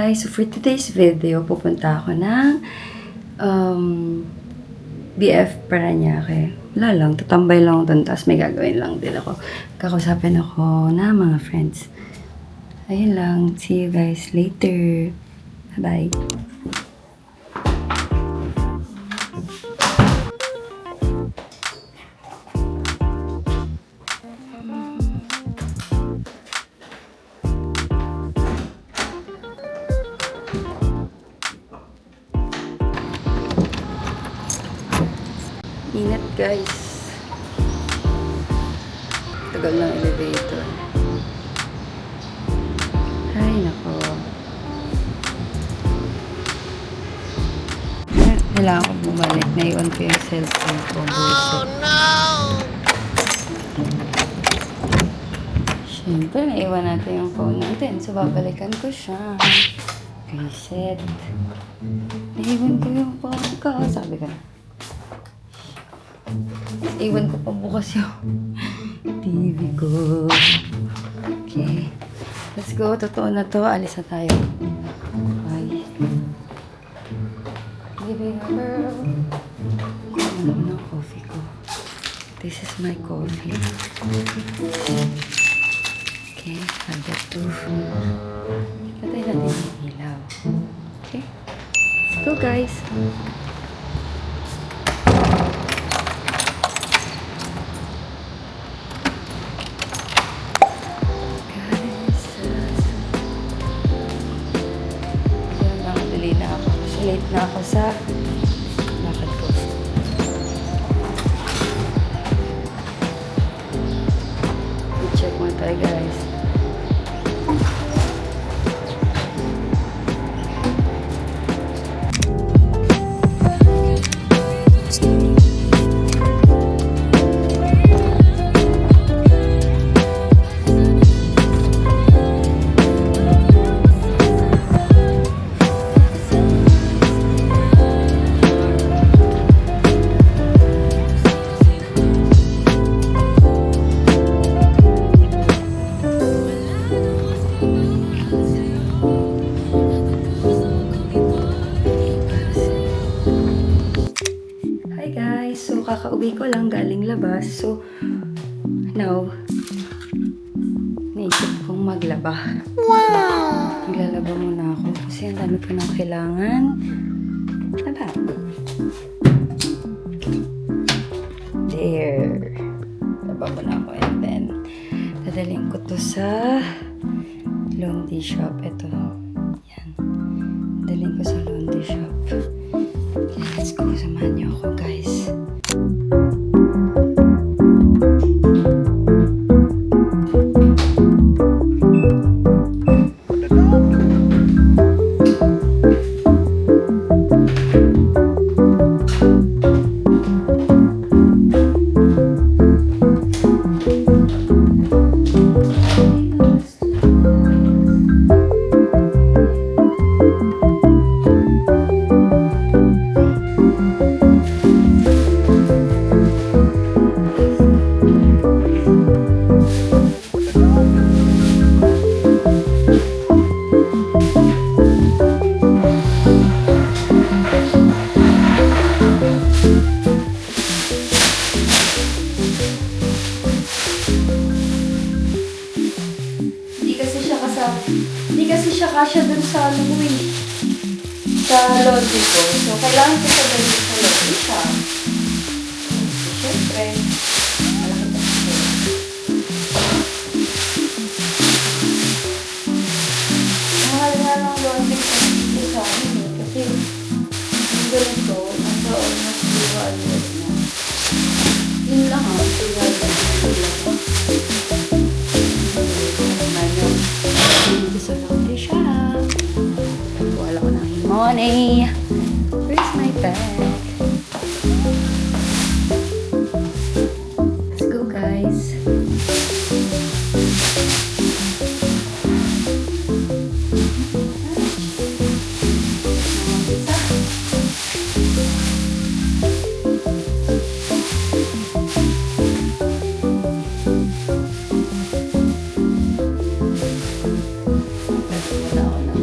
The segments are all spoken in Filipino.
guys, so for today's video, pupunta ako ng BF Parañaque. Wala lang, tatambay lang ako doon, tapos may gagawin lang din ako. Kakausapin ako na mga friends. Ayun lang, see you guys later. Bye-bye. Ingat guys. Tagal ng elevator. Ay nako. Kailangan ko bumalik. Naiwan ko yung cellphone ko. Oh no! Siyempre, naiwan natin yung phone natin. So, babalikan ko siya. Reset. Naiwan ko yung phone ko. Sabi ko na. Iwan ko pa bukas yung TV ko. Okay. Let's go. Totoo na to. Alis na tayo. Bye. Giving a girl. Ano ng coffee ko? This is my coffee. Okay. I'll get to. Patay natin yung ilaw. Okay. Let's go guys. Late na ako sa lakad ko. I-check mo tayo guys. So, kakauwi ko lang galing labas. So, now, naisip kong maglaba. Wow! Maglalaba muna ako kasi ang dami ko nang kailangan. Laba. There. Laba muna ako and then, dadalhin ko to sa laundry shop. Ito. Yan. Dadalhin ko sa laundry shop. Okay, let's go. Samahan niyo ako, guys. Hindi kasi siya kasya dun sa ano mo eh. Sa laundry ko. So, kailangan ko siya dun sa laundry siya. So, syempre, malaki na siya. Mahal nga ng laundry ko dito sa amin eh. Kasi, yung ganito, nasa almost 200 na. Yun lang ha, 200 na. So, laundry shop. Wala ko ng money. Where's my bag? Let's go, guys.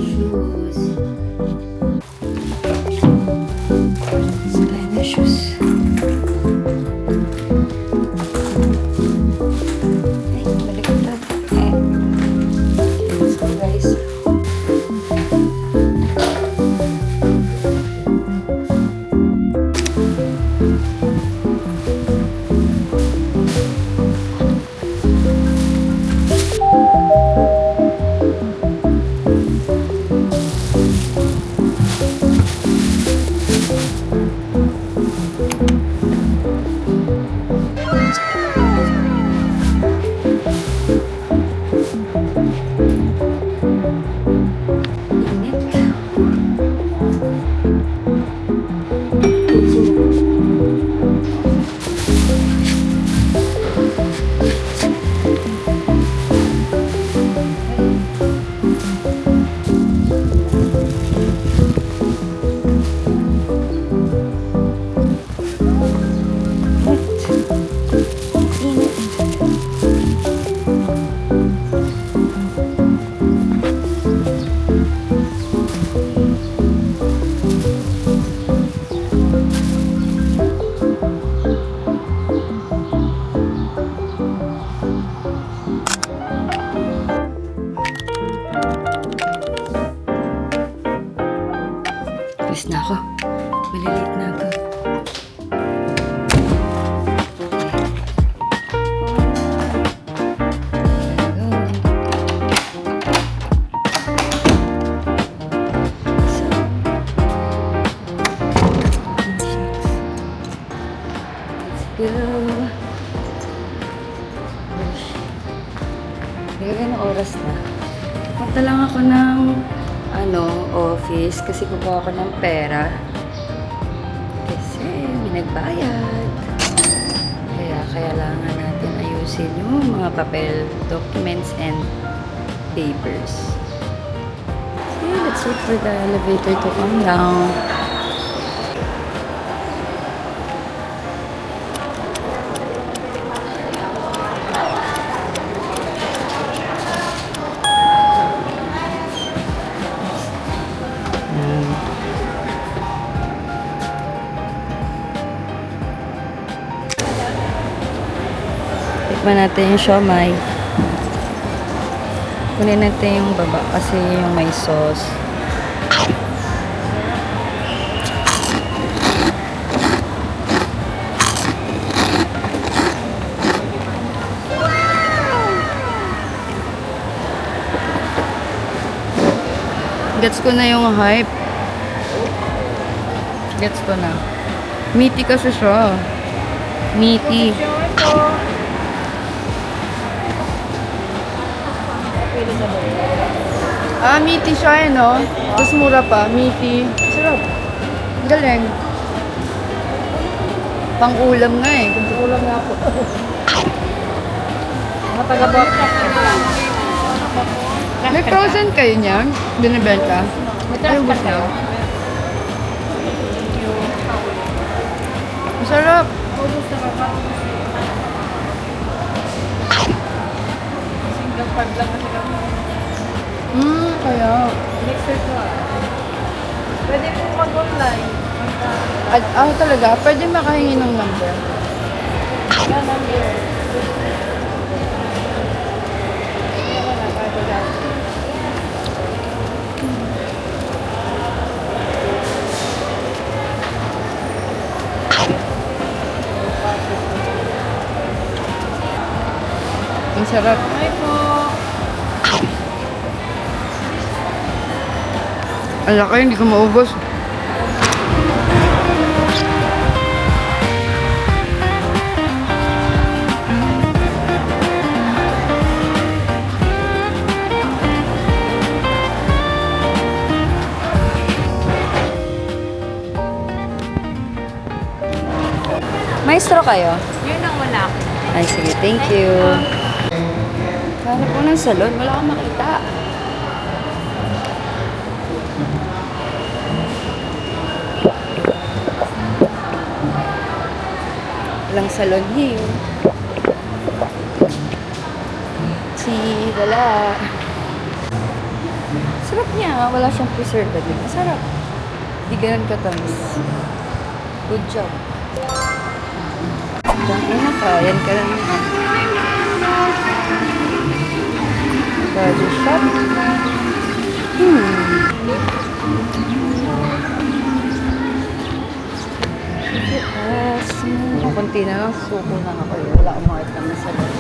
Shoes. Ganang oras na. Punta lang ako ng office kasi kukuha ako ng pera. Kasi may nagbayad. Kaya kailangan natin ayusin yung mga papel, documents, and papers. So let's wait for the elevator to come down. Tikman natin yung siomai. Kunin natin yung baba kasi yung may sauce. Gets ko na yung hype. Gets ko na. Meaty kasi siya. Meaty. Meaty siya no? Tapos mura pa. Meaty. Sarap. Galing. Pang-ulam nga eh. Pang-ulam nga po. Matagabot. May frozen kayo niyan? Binibenta? Ay, ubos na. Masarap. Single pag lang kasi kami. Kaya. Next week ko Pwede po mag-online. Talaga? Pwede makahingi ng number. Number. Ang sarap. Hi po. Ang laki, hindi ko maubos. Maestro kayo? Yun ang wala ko. Ay, sige. Thank you. Hanap po ng salon. Wala akong makita. Walang salon here. Dala. Sarap niya. Wala siyang preservative. Masarap. Di ganun katamis. Good job. Diyan ka. Yan ka lang naman. Body shop. Yes. Kunti na lang. Suko na ako. Wala akong makita na salon.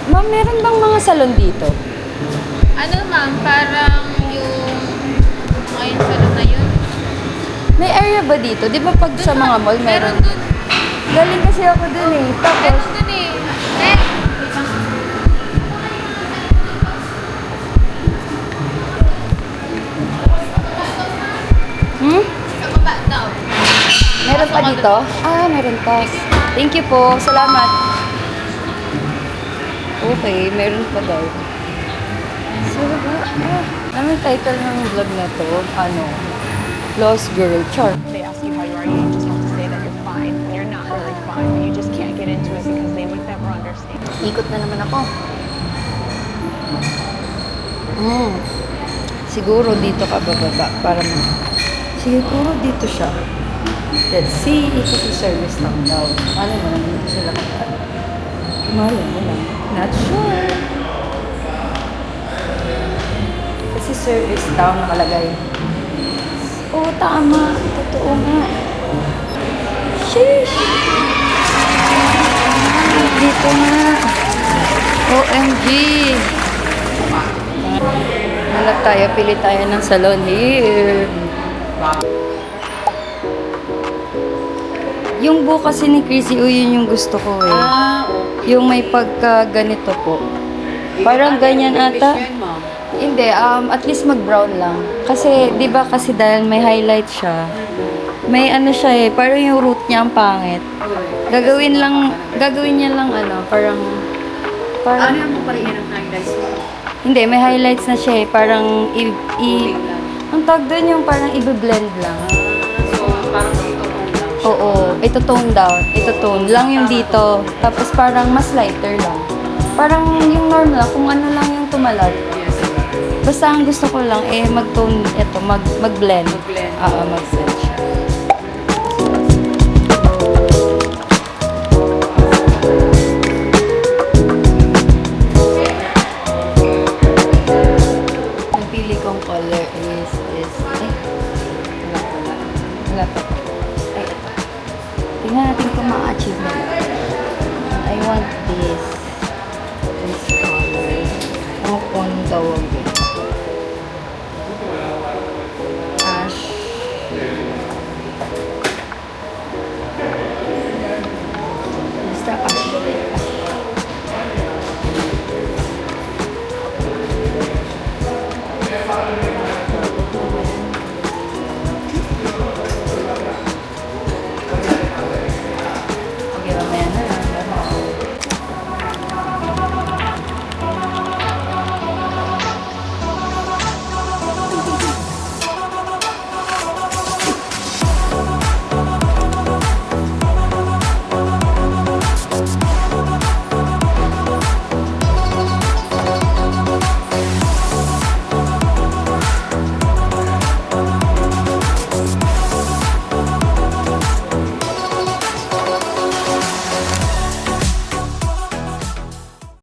Ma'am, meron bang mga salon dito? Ano ma'am, parang yung ngayon salon na yun? May area ba dito? Di ba pag sa mga mall meron? Meron dun. Galing kasi ako dun eh. Tapos, Meron dun eh. Sa baba daw. meron pa dito? Meron pa. Thank you po. Salamat. Okay, meron pa daw. So, ano yung title ng vlog na to? Lost Girl. Char. They ask you how you are, you just have to say that you're fine when you're not really fine. You just can't get into it because they would never understand. Ikot na naman ako. Siguro dito ka bababa para siguro dito siya. Let's see. Ito si service lang daw. Alam mo, nandito sila kapag. Malam mo lang. Not sure. Kasi service daw nakalagay. Oo, tama. Totoo nga. Sheesh! Dito nga. OMG! Hanap tayo, pili tayo ng salon here. Yung buhok kasi ni Chrissy, yun yung gusto ko eh. Okay. Yung may pagka ganito po. Parang ganyan ata. Yan, ma'am. Hindi, at least mag-brown lang. Kasi, di ba kasi dahil may highlight siya, may ano siya eh, parang yung root niya ang pangit. Gagawin niya lang ano, parang, Ano yung puparihin ng highlights mo? hindi, may highlights na siya eh, parang, ang tawag doon yung parang i-blend lang. So, parang ito lang. Oo, ito tone down, ito tone lang yung dito, tapos parang mas lighter lang. Parang yung normal lang, kung ano lang yung tumalab. Yes. Basta ang gusto ko lang eh mag-tone ito, mag-blend. Mag-blend. Oo, mag-blend siya. Ang pili kong color is this. Wala pa. Ay, ito. Tingnan natin kung ma-achieve na. I want this color. Ano kung tawag yun?